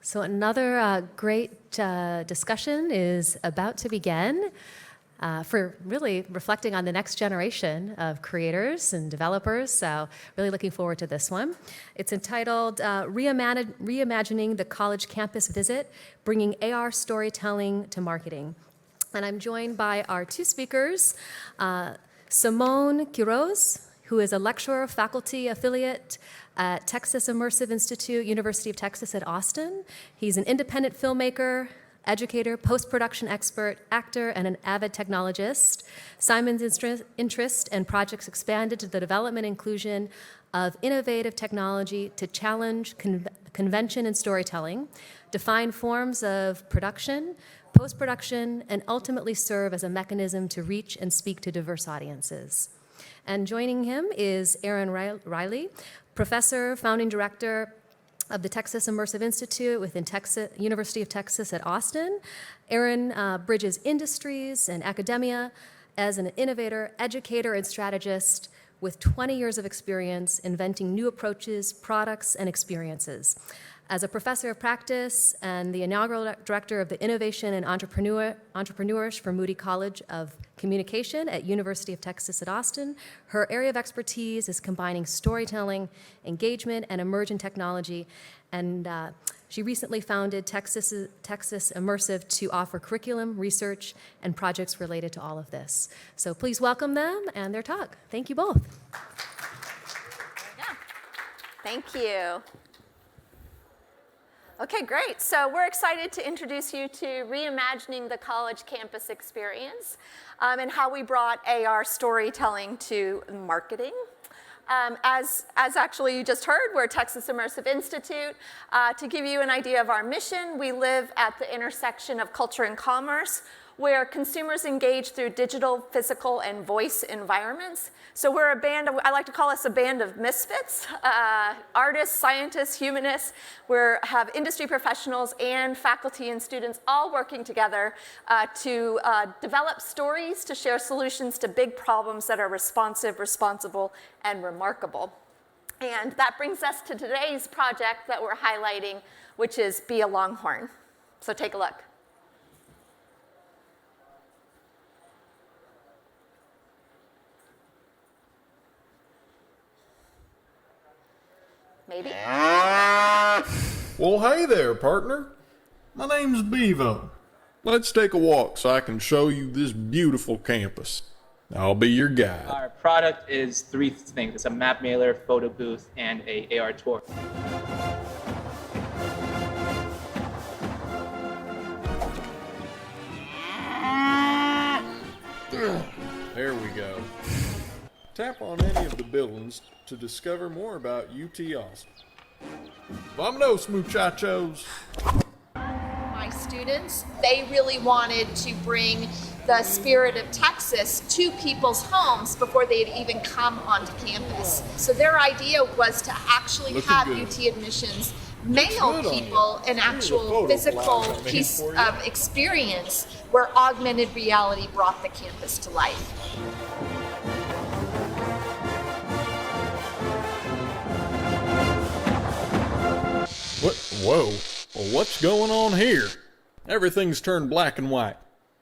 So another great discussion is about to begin for really reflecting on the next generation of creators and developers. So really looking forward to this one. It's entitled Reimagining the College Campus Visit, Bringing AR Storytelling to Marketing. And I'm joined by our two speakers, Simone Quiroz, who is a lecturer, faculty affiliate at Texas Immersive Institute, University of Texas at Austin. He's an independent filmmaker, educator, post-production expert, actor, and an avid technologist. Simon's interest and projects expanded to the development and inclusion of innovative technology to challenge convention and storytelling, define forms of production, post-production, and ultimately serve as a mechanism to reach and speak to diverse audiences. And joining him is Aaron Riley, professor, founding director of the Texas Immersive Institute within University of Texas at Austin. Aaron bridges industries and academia as an innovator, educator, and strategist with 20 years of experience inventing new approaches, products, and experiences. As a professor of practice and the inaugural director of the Innovation and Entrepreneurs for Moody College of Communication at University of Texas at Austin, her area of expertise is combining storytelling, engagement, and emergent technology. And she recently founded Texas Immersive to offer curriculum, research, and projects related to all of this. So please welcome them and their talk. Thank you both. Yeah. Thank you. Okay, great. So we're excited to introduce you to Reimagining the College Campus Experience and how we brought AR storytelling to marketing. As actually you just heard, we're Texas Immersive Institute. To give you an idea of our mission, we live at the intersection of culture and commerce, where consumers engage through digital, physical, and voice environments. So we're a band of, I like to call us a band of misfits, artists, scientists, humanists. We have industry professionals and faculty and students all working together to develop stories to share solutions to big problems that are responsive, responsible, and remarkable. And that brings us to today's project that we're highlighting, which is Be a Longhorn. So take a look. Maybe. Well, hey there, partner. My name's Bevo. Let's take a walk so I can show you this beautiful campus. I'll be your guide. Our product is three things. It's a map mailer, photo booth, and a AR tour. There we go. Tap on any of the buildings to discover more about UT Austin. Vámonos, muchachos! My students, they really wanted to bring the spirit of Texas to people's homes before they'd even come onto campus. So their idea was to actually have UT Admissions mail people an actual physical piece of experience where augmented reality brought the campus to life. Whoa, well, what's going on here? Everything's turned black and white.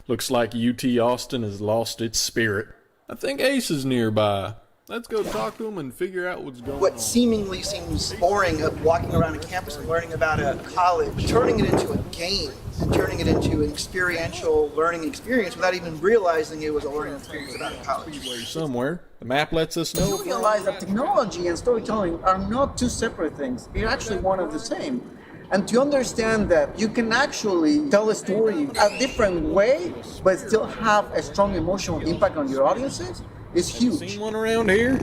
Looks like UT Austin has lost its spirit. I think Ace is nearby. Let's go talk to him and figure out what's going on. What seemingly seems boring of walking around a campus and learning about a college, turning it into a game and turning it into an experiential learning experience without even realizing it was a learning experience about a college. Somewhere. The map lets us know. You realize that technology and storytelling are not two separate things. They're actually one and the same. And to understand that you can actually tell a story a different way, but still have a strong emotional impact on your audiences is huge. Seen one around here?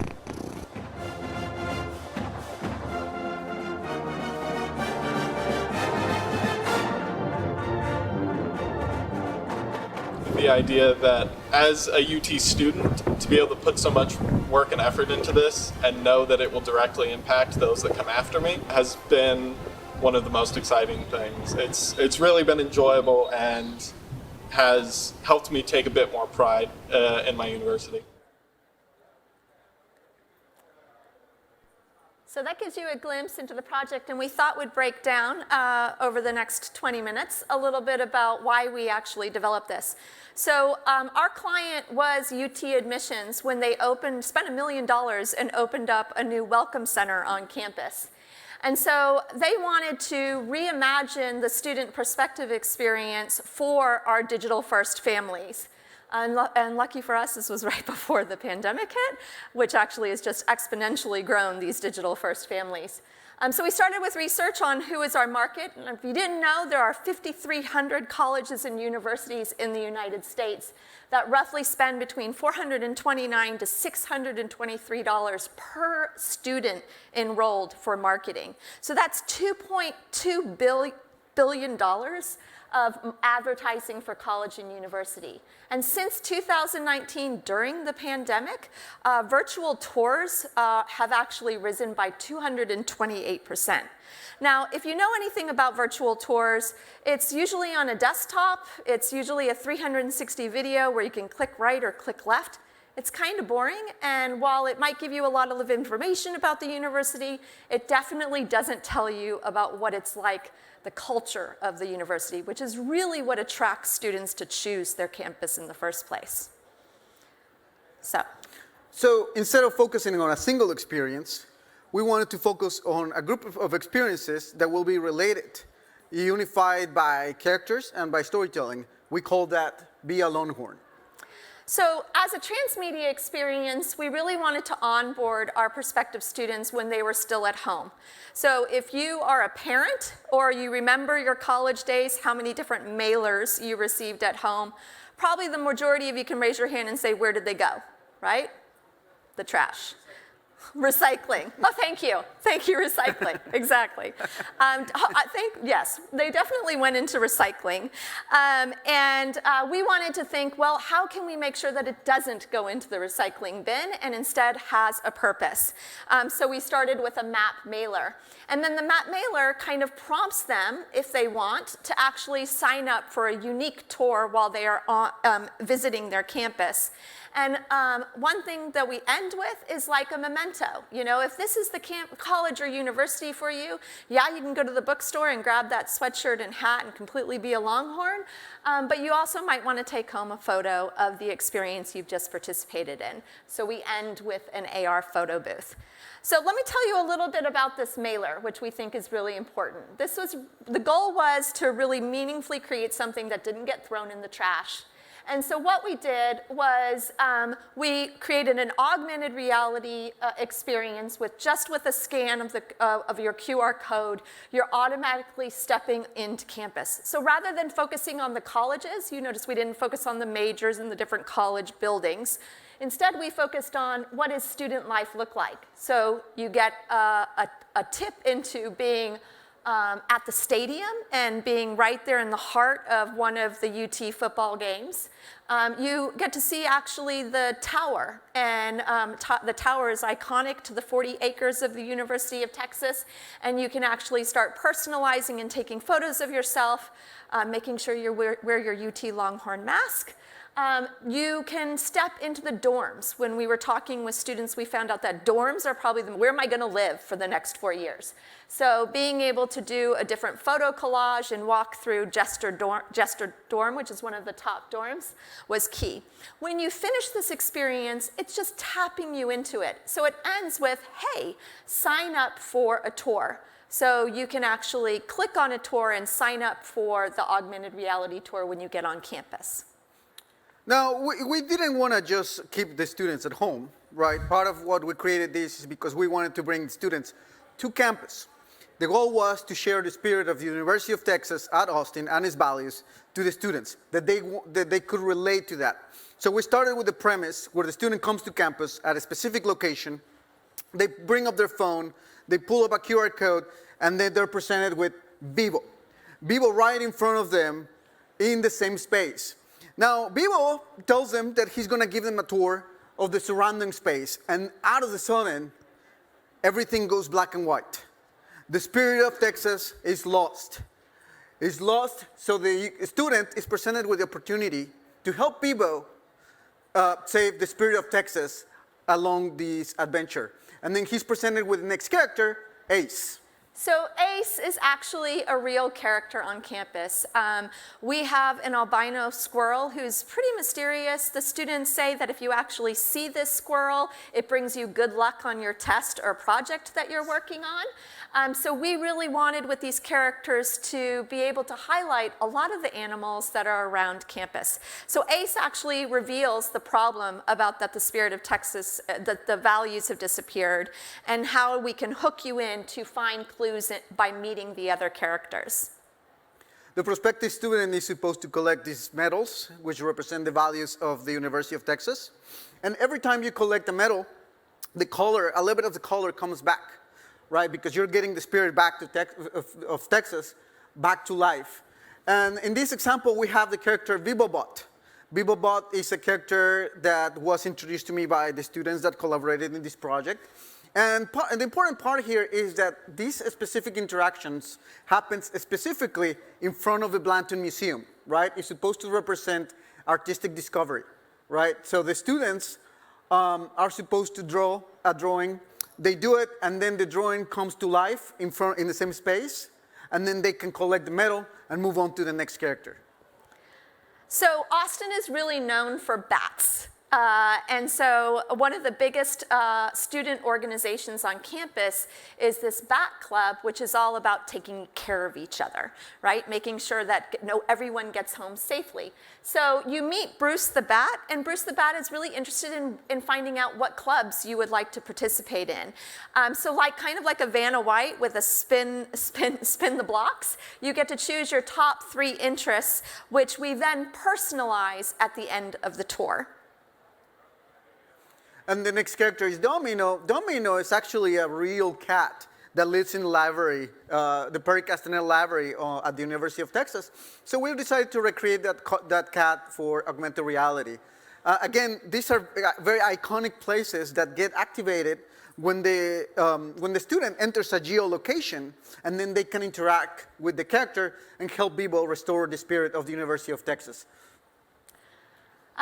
The idea that as a UT student, to be able to put so much work and effort into this and know that it will directly impact those that come after me has been one of the most exciting things. It's really been enjoyable and has helped me take a bit more pride in my university. So that gives you a glimpse into the project, and we thought we'd break down over the next 20 minutes a little bit about why we actually developed this. So our client was UT Admissions when they spent $1 million and opened up a new welcome center on campus. And so they wanted to reimagine the student prospective experience for our digital-first families. And lucky for us, this was right before the pandemic hit, which actually has just exponentially grown these digital-first families. So we started with research on who is our market. And if you didn't know, there are 5,300 colleges and universities in the United States that roughly spend between $429 to $623 per student enrolled for marketing. So that's $2.2 billion of advertising for college and university. And since 2019, during the pandemic, virtual tours have actually risen by 228%. Now, if you know anything about virtual tours, it's usually on a desktop. It's usually a 360 video where you can click right or click left. It's kind of boring, and while it might give you a lot of information about the university, it definitely doesn't tell you about what it's like, the culture of the university, which is really what attracts students to choose their campus in the first place. So instead of focusing on a single experience, we wanted to focus on a group of experiences that will be related, unified by characters and by storytelling. We call that Be Alonehorn. So as a transmedia experience, we really wanted to onboard our prospective students when they were still at home. So if you are a parent or you remember your college days, how many different mailers you received at home, probably the majority of you can raise your hand and say, where did they go, right? The trash. Recycling. Oh, thank you. Thank you, recycling. Exactly. Yes, they definitely went into recycling. We wanted to think, well, how can we make sure that it doesn't go into the recycling bin and instead has a purpose? So we started with a map mailer. And then the map mailer kind of prompts them, if they want, to actually sign up for a unique tour while they are visiting their campus. And one thing that we end with is like a memento. You know, if this is the college or university for you, yeah, you can go to the bookstore and grab that sweatshirt and hat and completely be a Longhorn. But you also might want to take home a photo of the experience you've just participated in. So we end with an AR photo booth. So let me tell you a little bit about this mailer, which we think is really important. The goal was to really meaningfully create something that didn't get thrown in the trash. And so what we did was we created an augmented reality experience with a scan of your QR code, you're automatically stepping into campus. So rather than focusing on the colleges, you notice we didn't focus on the majors and the different college buildings. Instead, we focused on what does student life look like. So you get a tip into being at the stadium and being right there in the heart of one of the UT football games. You get to see actually the tower, and the tower is iconic to the 40 acres of the University of Texas, and you can actually start personalizing and taking photos of yourself, making sure you wear your UT Longhorn mask. You can step into the dorms. When we were talking with students, we found out that dorms are probably where am I going to live for the next 4 years? So being able to do a different photo collage and walk through Jester Dorm, which is one of the top dorms, was key. When you finish this experience, it's just tapping you into it. So it ends with, hey, sign up for a tour. So you can actually click on a tour and sign up for the augmented reality tour when you get on campus. Now, we didn't want to just keep the students at home, right? Part of what we created this is because we wanted to bring students to campus. The goal was to share the spirit of the University of Texas at Austin and its values to the students, that they could relate to that. So we started with the premise where the student comes to campus at a specific location, they bring up their phone, they pull up a QR code, and then they're presented with Vivo. Vivo right in front of them in the same space. Now, Vivo tells them that he's going to give them a tour of the surrounding space, and out of the sudden, everything goes black and white. The spirit of Texas is lost. It's lost, so the student is presented with the opportunity to help Vivo save the spirit of Texas along this adventure. And then he's presented with the next character, Ace. So Ace is actually a real character on campus. We have an albino squirrel who's pretty mysterious. The students say that if you actually see this squirrel, it brings you good luck on your test or project that you're working on. So we really wanted with these characters to be able to highlight a lot of the animals that are around campus. So Ace actually reveals the problem about that the spirit of Texas, that the values have disappeared, and how we can hook you in to find clues by meeting the other characters. The prospective student is supposed to collect these medals, which represent the values of the University of Texas. And every time you collect a medal, the color, a little bit of the color comes back, right? Because you're getting the spirit back to of Texas back to life. And in this example, we have the character Bibobot. Bibobot is a character that was introduced to me by the students that collaborated in this project. And the important part here is that these specific interactions happens specifically in front of the Blanton Museum, right? It's supposed to represent artistic discovery, right? So the students are supposed to draw a drawing. They do it, and then the drawing comes to life in the same space, and then they can collect the medal and move on to the next character. So Austin is really known for bats. And so one of the biggest student organizations on campus is this Bat Club, which is all about taking care of each other, right? Making sure that everyone gets home safely. So you meet Bruce the Bat, and Bruce the Bat is really interested in finding out what clubs you would like to participate in. So kind of like a Vanna White with a spin the blocks, you get to choose your top 3 interests, which we then personalize at the end of the tour. And the next character is Domino. Domino is actually a real cat that lives in the library, the Perry Castaneda Library at the University of Texas. So we decided to recreate that cat for augmented reality. Again, these are very iconic places that get activated when the student enters a geolocation, and then they can interact with the character and help people restore the spirit of the University of Texas.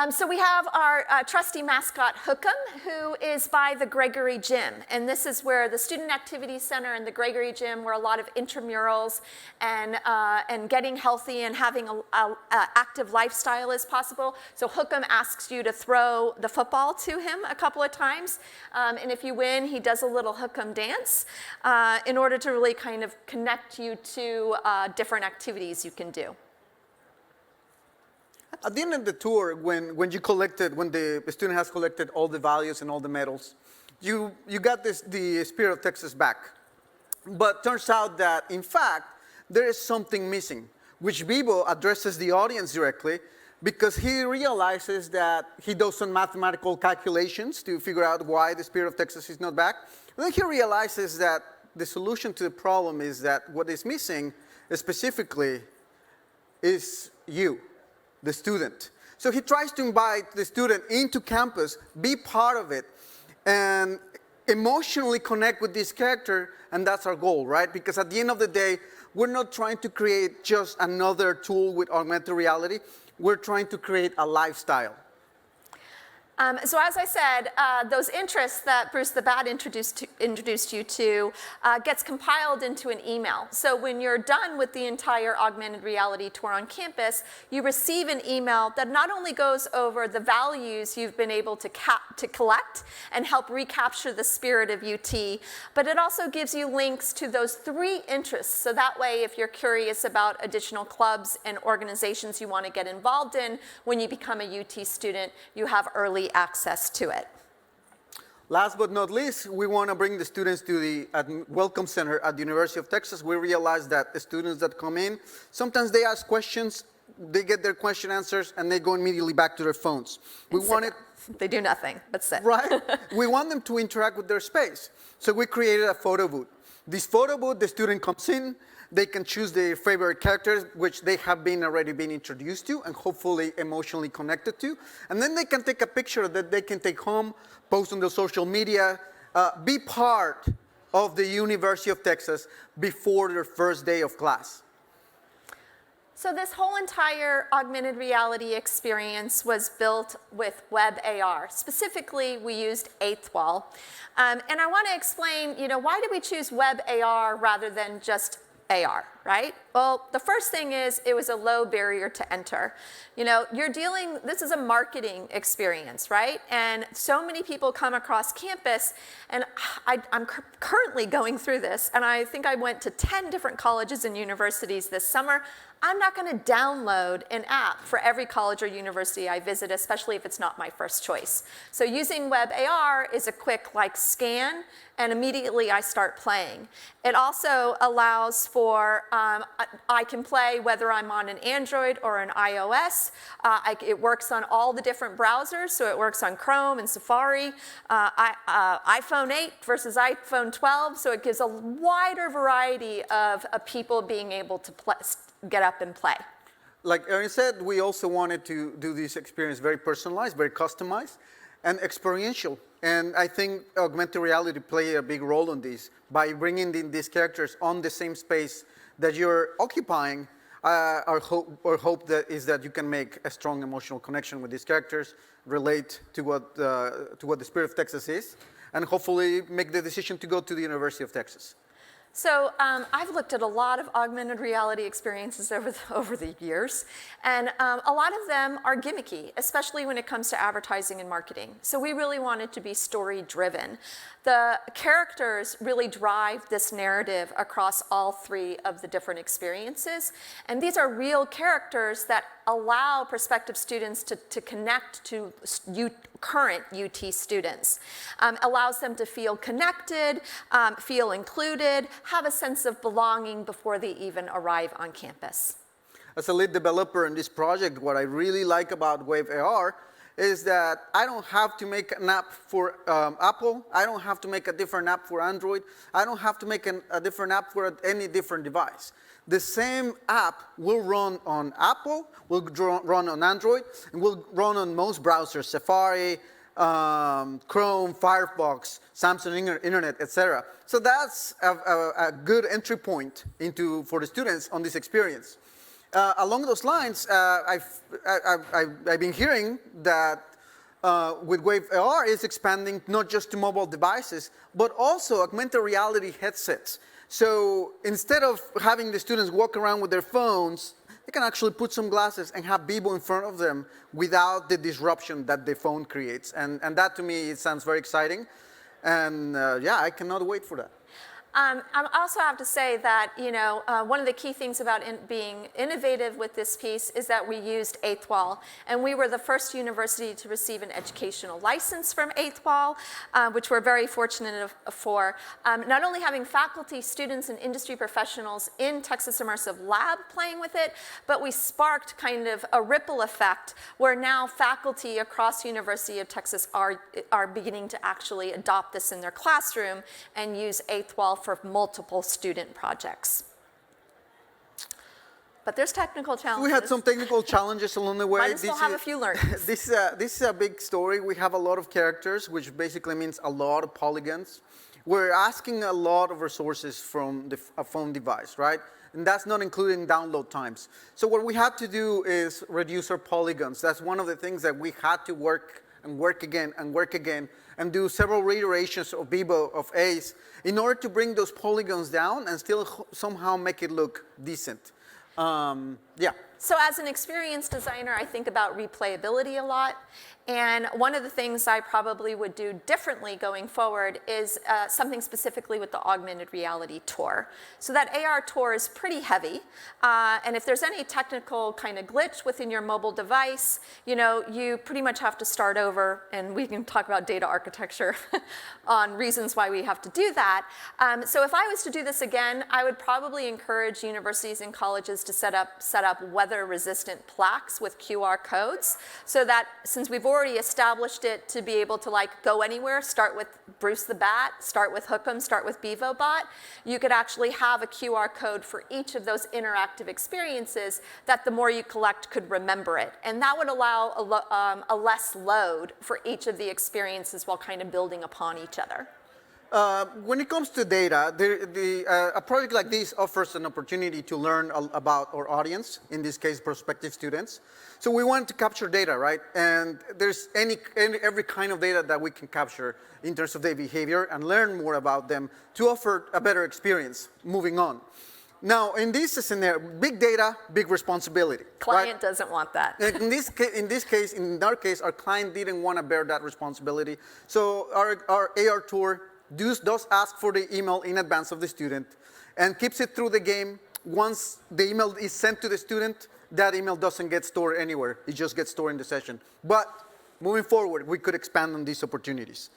So we have our trusty mascot, Hookem, who is by the Gregory Gym. And this is where the Student Activity Center and the Gregory Gym, where a lot of intramurals and getting healthy and having an active lifestyle is possible. So Hookem asks you to throw the football to him a couple of times. And if you win, he does a little Hookem dance in order to really kind of connect you to different activities you can do. At the end of the tour, when the student has collected all the values and all the medals, you got the spirit of Texas back. But turns out that, in fact, there is something missing, which Bibo addresses the audience directly because he realizes that he does some mathematical calculations to figure out why the spirit of Texas is not back. And then he realizes that the solution to the problem is that what is missing specifically is you, the student. So he tries to invite the student into campus, be part of it, and emotionally connect with this character, and that's our goal, right? Because at the end of the day, we're not trying to create just another tool with augmented reality. We're trying to create a lifestyle. So as I said, those interests that Bruce the Bat introduced you to gets compiled into an email. So when you're done with the entire augmented reality tour on campus, you receive an email that not only goes over the values you've been able to collect and help recapture the spirit of UT, but it also gives you links to those 3 interests. So that way, if you're curious about additional clubs and organizations you want to get involved in when you become a UT student, you have early access to it. Last but not least, we want to bring the students to the Welcome Center at the University of Texas. We realize that the students that come in, sometimes they ask questions, they get their question answers, and they go immediately back to their phones. They do nothing but sit. Right? We want them to interact with their space. So we created a photo booth. This photo booth, the student comes in, they can choose their favorite characters, which they have already been introduced to and hopefully emotionally connected to. And then they can take a picture that they can take home, post on their social media, be part of the University of Texas before their first day of class. So this whole entire augmented reality experience was built with WebAR. Specifically, we used Eighth Wall. And I want to explain, why did we choose WebAR rather than just AR, right? Well, the first thing is it was a low barrier to enter. This is a marketing experience, right? And so many people come across campus, and I'm currently going through this, and I think I went to 10 different colleges and universities this summer. I'm not going to download an app for every college or university I visit, especially if it's not my first choice. So using WebAR is a quick scan, and immediately I start playing. It also allows for, I can play whether I'm on an Android or an iOS. It works on all the different browsers, so it works on Chrome and Safari, iPhone 8 versus iPhone 12, so it gives a wider variety of people being able to get up and play. Like Erin said, we also wanted to do this experience very personalized, very customized, and experiential. And I think augmented reality play a big role in this by bringing in these characters on the same space that you're occupying. Our hope is that you can make a strong emotional connection with these characters, relate to what the Spirit of Texas is, and hopefully make the decision to go to the University of Texas. So I've looked at a lot of augmented reality experiences over the years, and a lot of them are gimmicky, especially when it comes to advertising and marketing. So we really wanted to be story-driven. The characters really drive this narrative across all three of the different experiences, and these are real characters that allow prospective students to connect to current UT students. Allows them to feel connected, feel included, have a sense of belonging before they even arrive on campus. As a lead developer in this project, what I really like about WebAR is that I don't have to make an app for Apple. I don't have to make a different app for Android. I don't have to make a different app for any different device. The same app will run on Apple, will run on Android, and will run on most browsers, Safari, Chrome, Firefox, Samsung Internet, etc. So that's a good entry point for the students on this experience. Along those lines, I've been hearing that with WebAR is expanding not just to mobile devices, but also augmented reality headsets. So instead of having the students walk around with their phones, they can actually put some glasses and have people in front of them without the disruption that the phone creates. And that to me, it sounds very exciting. And yeah, I cannot wait for that. I also have to say that, one of the key things about being innovative with this piece is that we used Eighth Wall. And we were the first university to receive an educational license from Eighth Wall, which we're very fortunate for. Not only having faculty, students, and industry professionals in Texas Immersive Lab playing with it, but we sparked kind of a ripple effect where now faculty across the University of Texas are beginning to actually adopt this in their classroom and use Eighth Wall for multiple student projects. But there's technical challenges. We had some technical challenges along the way. Might as well have a few learnings. This is a big story. We have a lot of characters, which basically means a lot of polygons. We're asking a lot of resources from a phone device, right? And that's not including download times. So what we had to do is reduce our polygons. That's one of the things that we had to work again, and do several reiterations of Bebo, of ACE, in order to bring those polygons down and still somehow make it look decent. Yeah. So as an experienced designer, I think about replayability a lot. And one of the things I probably would do differently going forward is something specifically with the augmented reality tour. So that AR tour is pretty heavy. And if there's any technical kind of glitch within your mobile device, you pretty much have to start over. And we can talk about data architecture on reasons why we have to do that. So if I was to do this again, I would probably encourage universities and colleges to set up weather-resistant plaques with QR codes, so that since we've already established it to be able to go anywhere, start with Bruce the Bat, start with Hook'em, start with BevoBot, you could actually have a QR code for each of those interactive experiences that the more you collect could remember it. And that would allow a less load for each of the experiences while kind of building upon each other. When it comes to data, a project like this offers an opportunity to learn about our audience, in this case, prospective students. So we wanted to capture data, right? And there's every kind of data that we can capture in terms of their behavior and learn more about them to offer a better experience moving on. Now, in this scenario, big data, big responsibility. Client right? doesn't want that. In our case, our client didn't want to bear that responsibility. So our AR tour does ask for the email in advance of the student and keeps it through the game. Once the email is sent to the student, that email doesn't get stored anywhere. It just gets stored in the session. But moving forward, we could expand on these opportunities.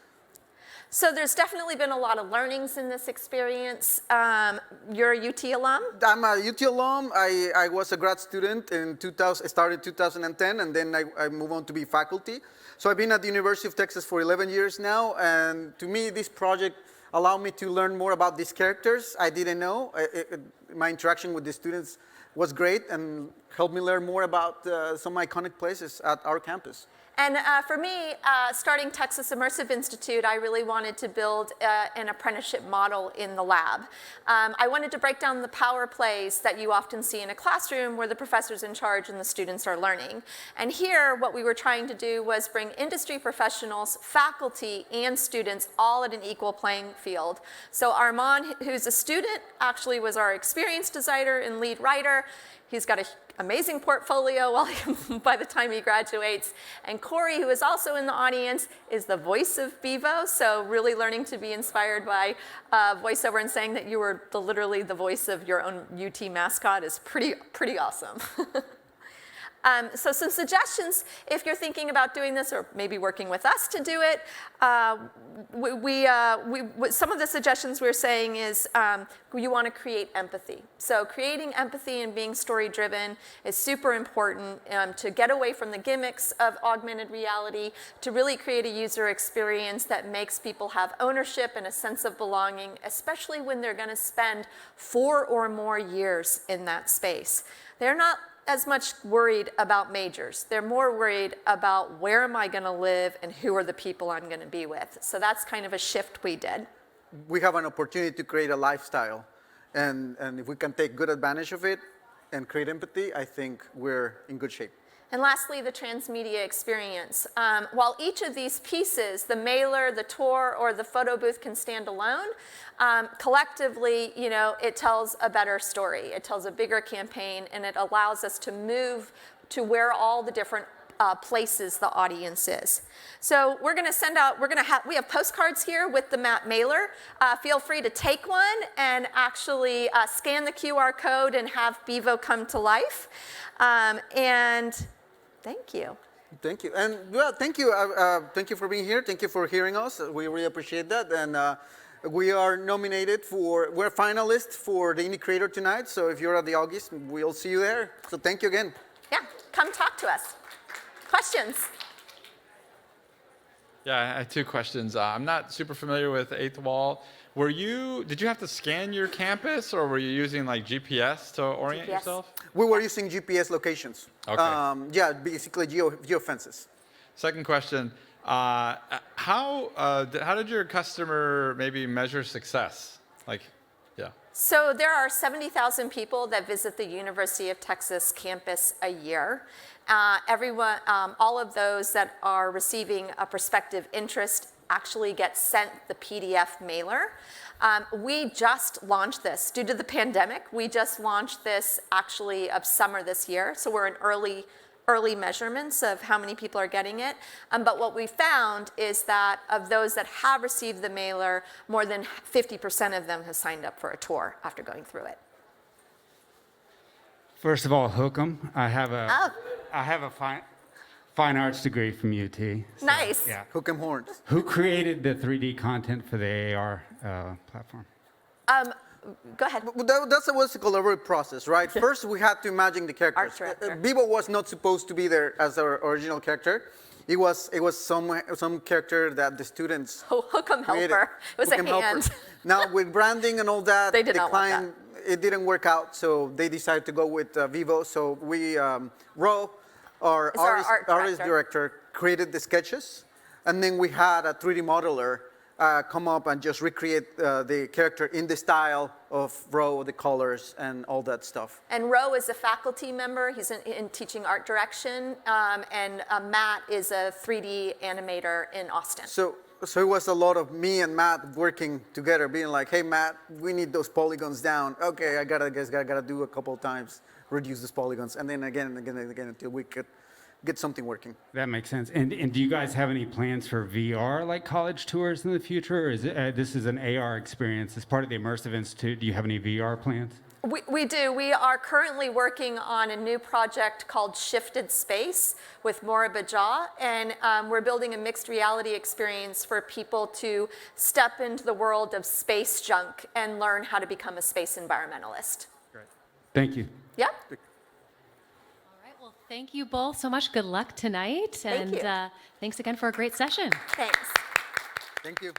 So there's definitely been a lot of learnings in this experience. You're a UT alum? I'm a UT alum. I was a grad student in 2000. I started 2010, and then I moved on to be faculty. So I've been at the University of Texas for 11 years now, and to me, this project allowed me to learn more about these characters I didn't know. My interaction with the students was great and helped me learn more about some iconic places at our campus. And for me, starting Texas Immersive Institute, I really wanted to build an apprenticeship model in the lab. I wanted to break down the power plays that you often see in a classroom where the professor's in charge and the students are learning. And here, what we were trying to do was bring industry professionals, faculty, and students all at an equal playing field. So Armand, who's a student, actually was our experience designer and lead writer. He's got an amazing portfolio by the time he graduates. And Corey, who is also in the audience, is the voice of Bevo. So really learning to be inspired by voiceover and saying that you were literally the voice of your own UT mascot is pretty awesome. So some suggestions, if you're thinking about doing this or maybe working with us to do it, some of the suggestions we're saying is you want to create empathy. So creating empathy and being story-driven is super important to get away from the gimmicks of augmented reality, to really create a user experience that makes people have ownership and a sense of belonging, especially when they're going to spend 4 or more years in that space. They're not as much worried about majors. They're more worried about where am I going to live and who are the people I'm going to be with. So that's kind of a shift we did. We have an opportunity to create a lifestyle. And if we can take good advantage of it and create empathy, I think we're in good shape. And lastly, the transmedia experience. While each of these pieces, the mailer, the tour, or the photo booth can stand alone, collectively, it tells a better story. It tells a bigger campaign, and it allows us to move to where all the different places the audience is. So we're going to send out, we have postcards here with the map mailer. Feel free to take one and actually scan the QR code and have Bevo come to life. And thank you. Thank you. And well, thank you. Thank you for being here. Thank you for hearing us. We really appreciate that. And we are we're finalists for the Indie Creator tonight. So if you're at the August, we'll see you there. So thank you again. Yeah, come talk to us. Questions? Yeah, I have 2 questions. I'm not super familiar with Eighth Wall. Did you have to scan your campus, or were you using like GPS to orient yourself? We were using GPS locations. Okay. Yeah, basically geofences. Second question, how did your customer maybe measure success? So there are 70,000 people that visit the University of Texas campus a year. Everyone, all of those that are receiving a prospective interest actually get sent the PDF mailer. We just launched this due to the pandemic. We just launched this actually of summer this year. So we're in early measurements of how many people are getting it. But what we found is that of those that have received the mailer, more than 50% of them have signed up for a tour after going through it. First of all, hook 'em. I have a fine arts degree from UT. So, nice. Yeah. Hook 'em horns. Who created the 3D content for the AR platform? Go ahead. That was a collaborative process, right? First, we had to imagine the characters. Bevo was not supposed to be there as our original character. It was some character that the students Hook 'em created. helper. It was a hand. Helper. Now with branding and all that, They did not want it didn't work out, so they decided to go with Vivo. So we, Ro, our artist director, created the sketches, and then we had a 3D modeler come up and just recreate the character in the style of Ro, the colors, and all that stuff. And Ro is a faculty member. He's in teaching art direction. And Matt is a 3D animator in Austin. So it was a lot of me and Matt working together, being like, hey, Matt, we need those polygons down. Okay, I gotta do a couple of times, reduce those polygons, and then again and again and again until we could get something working. That makes sense. And do you guys have any plans for VR, like college tours in the future? Or is it, this is an AR experience? As part of the Immersive Institute, do you have any VR plans? We do. We are currently working on a new project called Shifted Space with Maura Bajaj, and we're building a mixed reality experience for people to step into the world of space junk and learn how to become a space environmentalist. Great. Thank you. Yeah. Well, thank you both so much. Good luck tonight. Thank you. Thanks again for a great session. Thanks. Thank you.